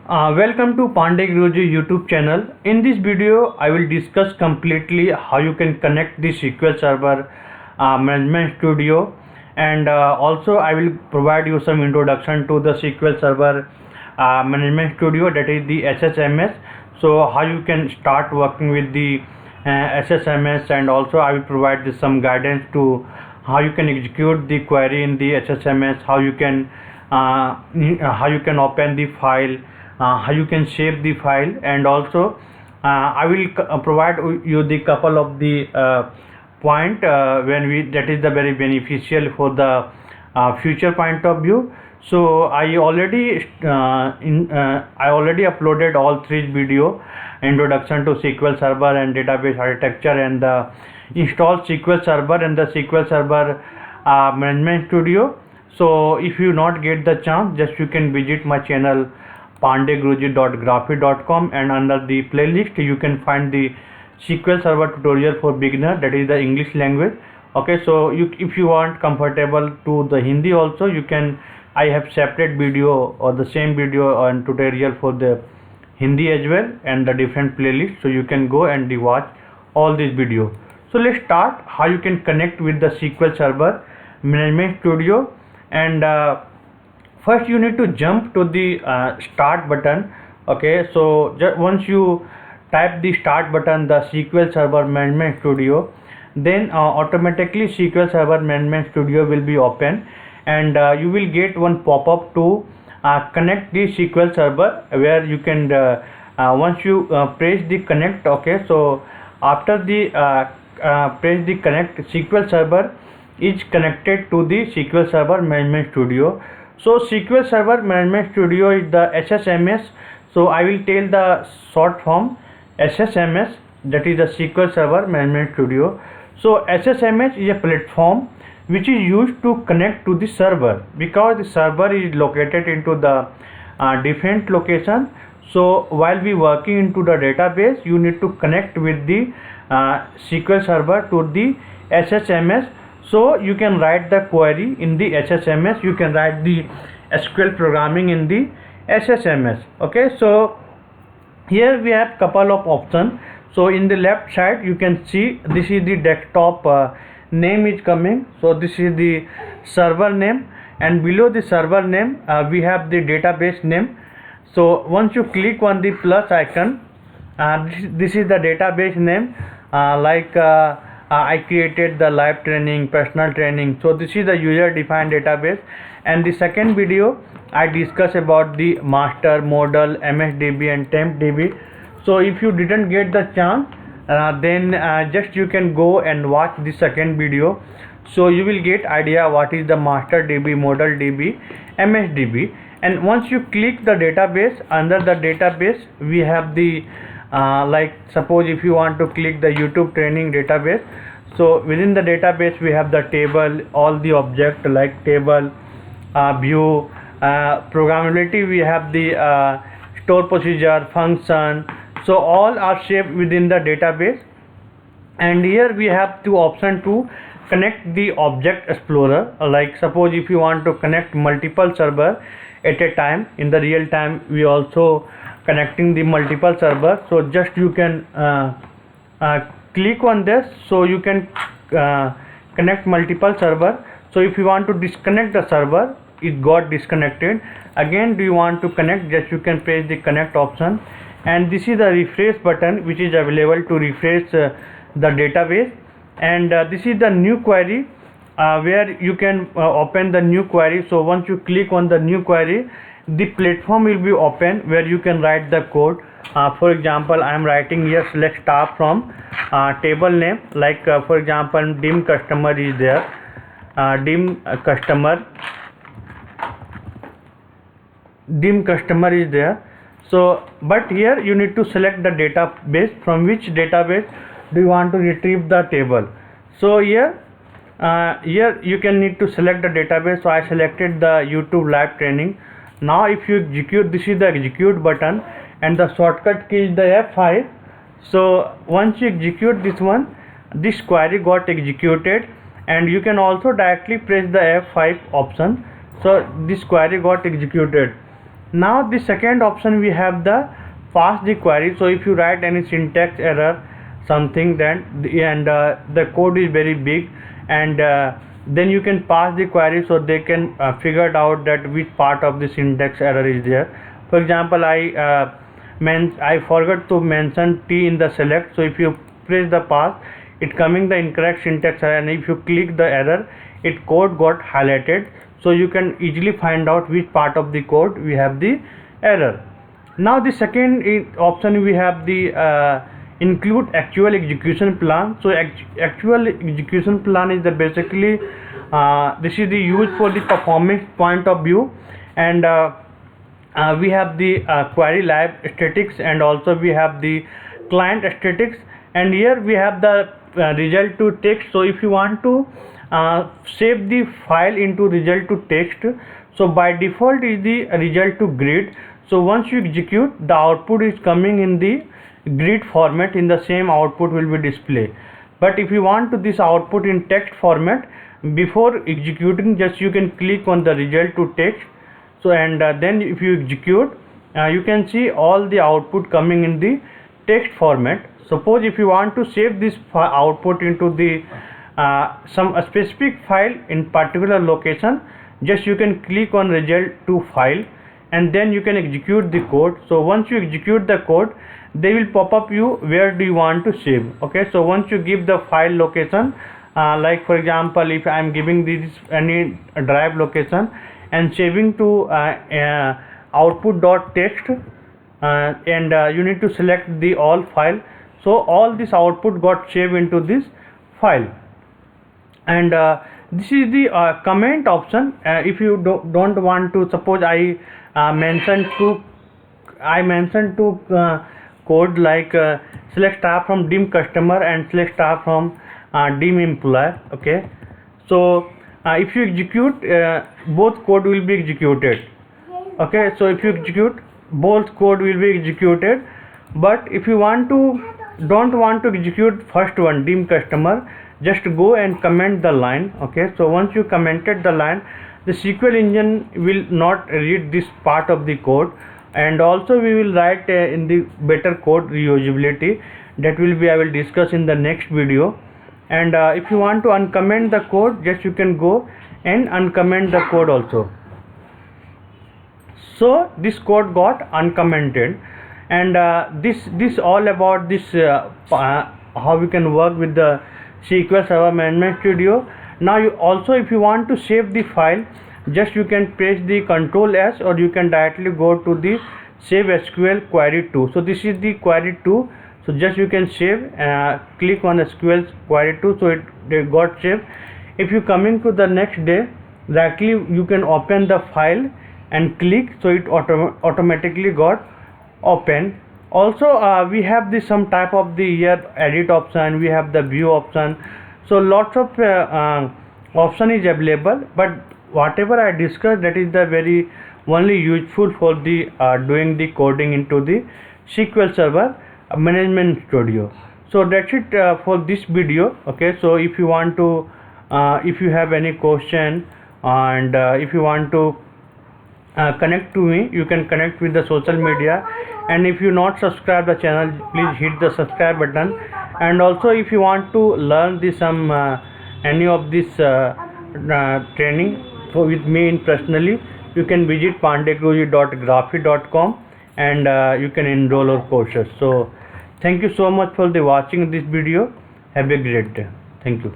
Welcome to Pandey Guruji YouTube channel. In this video, I will discuss completely how you can connect the SQL Server Management Studio, and also I will provide you some introduction to the SQL Server Management Studio, that is the SSMS. So how you can start working with the SSMS, and also I will provide some guidance to how you can execute the query in the SSMS, how you can open the file, how you can save the file, and also I will provide you the couple of the point when we that is the very beneficial for the future point of view. So I already uploaded all three video: introduction to SQL Server and database architecture, and the install SQL Server and the SQL Server Management Studio. So if you not get the chance, just you can visit my channel pandeyguruji.graphy.com, and under the playlist you can find the SQL Server tutorial for beginner, that is the English language. Okay, so if you want comfortable to the Hindi also, you can, I have separate video or the same video and tutorial for the Hindi as well, and the different playlist, so you can go and watch all this video. So let's start how you can connect with the SQL Server Management Studio. And first you need to jump to the start button. Okay, so once you type the start button, the SQL Server Management Studio, then automatically SQL Server Management Studio will be open, and you will get one pop-up to connect the SQL Server, where you can once you press the connect. Okay, so after the press the connect, SQL Server is connected to the SQL Server Management Studio. So SQL Server Management Studio is the SSMS. So I will tell the short form SSMS, that is the SQL Server Management Studio. So SSMS is a platform which is used to connect to the server, because the server is located into the different location. So while we working into the database, you need to connect with the SQL Server to the SSMS. So you can write the query in the SSMS, you can write the SQL programming in the SSMS. Okay, so here we have couple of options. So in the left side you can see this is the desktop name is coming. So this is the server name, and below the server name we have the database name. So once you click on the plus icon, this is the database name, I created the live training, personal training. So this is the user defined database. And the second video I discuss about the master, model, MSDB and TempDB. So if you didn't get the chance, then just you can go and watch the second video, so you will get idea what is the master DB, model DB, MSDB. And once you click the database, under the database we have the suppose if you want to click the YouTube training database, so within the database we have the table, all the object like table, view, programmability, we have the store procedure, function. So all are saved within the database. And here we have two options to connect the object explorer. Like suppose if you want to connect multiple server at a time, in the real time we also connecting the multiple server. So just you can click on this, so you can connect multiple server. So if you want to disconnect the server, it got disconnected. Again, do you want to connect, just you can press the connect option. And this is the refresh button which is available to refresh the database. And this is the new query where you can open the new query. So once you click on the new query, the platform will be open where you can write the code. For example, I am writing here select star from table name, for example dim customer is there, dim customer is there. So but here you need to select the database, from which database do you want to retrieve the table. So here you can need to select the database. So I selected the YouTube live training. Now if you execute, this is the execute button, and the shortcut key is the F5. So once you execute this one, this query got executed, and you can also directly press the F5 option. So this query got executed. Now the second option we have the pass the query. So if you write any syntax error something, then the code is very big, and then you can pass the query so they can figure it out that which part of the syntax error is there. For example, I forgot to mention T in the select. So if you press the pass, it coming the incorrect syntax error, and if you click the error, it code got highlighted, so you can easily find out which part of the code we have the error. Now the second option we have the include actual execution plan. So actual execution plan is the basically this is the used for the performance point of view, and we have the query lib statics, and also we have the client statics, and here we have the result to text. So if you want to save the file into result to text, so by default is the result to grid. So once you execute, the output is coming in the grid format, in the same output will be displayed. But if you want to this output in text format, before executing, just you can click on the result to text. So and then if you execute, you can see all the output coming in the text format. Suppose if you want to save this output into the some specific file in particular location, just you can click on result to file, and then you can execute the code. So once you execute the code, they will pop up you where do you want to save. Okay, so once you give the file location, like for example, if I am giving this any drive location and saving to output.txt, and you need to select the all file, so all this output got saved into this file. And this is the comment option. If you don't want to, suppose I mentioned to code like select star from dim customer and select star from dim employer. Okay, so if you execute, both code will be executed. Okay, so if you execute, both code will be executed. But if you don't want to execute first one, dim customer, just go and comment the line. Okay, so once you commented the line, the SQL engine will not read this part of the code, and also we will write in the better code reusability, that will be I will discuss in the next video. And if you want to uncomment the code, just you can go and uncomment the code also. So this code got uncommented, and this all about this how we can work with the SQL Server Management Studio. Now you also, if you want to save the file, just you can press the Ctrl S, or you can directly go to the Save SQL Query 2. So this is the Query 2. So just you can save, click on SQL Query 2, so it got saved. If you coming to the next day, directly you can open the file and click, so it automatically got open. Also we have this some type of the here edit option, we have the view option, so lots of option is available, but whatever I discussed, that is the very only useful for the doing the coding into the SQL Server Management Studio. So that's it for this video. Okay, so if you want to if you have any question, and if you want to connect to me, you can connect with the social media. And if you not subscribe the channel, please hit the subscribe button. And also if you want to learn this some any of this training with me in personally, you can visit pandeyguruji.graphy.com, and you can enroll our courses. So thank you so much for the watching this video. Have a great day. Thank you.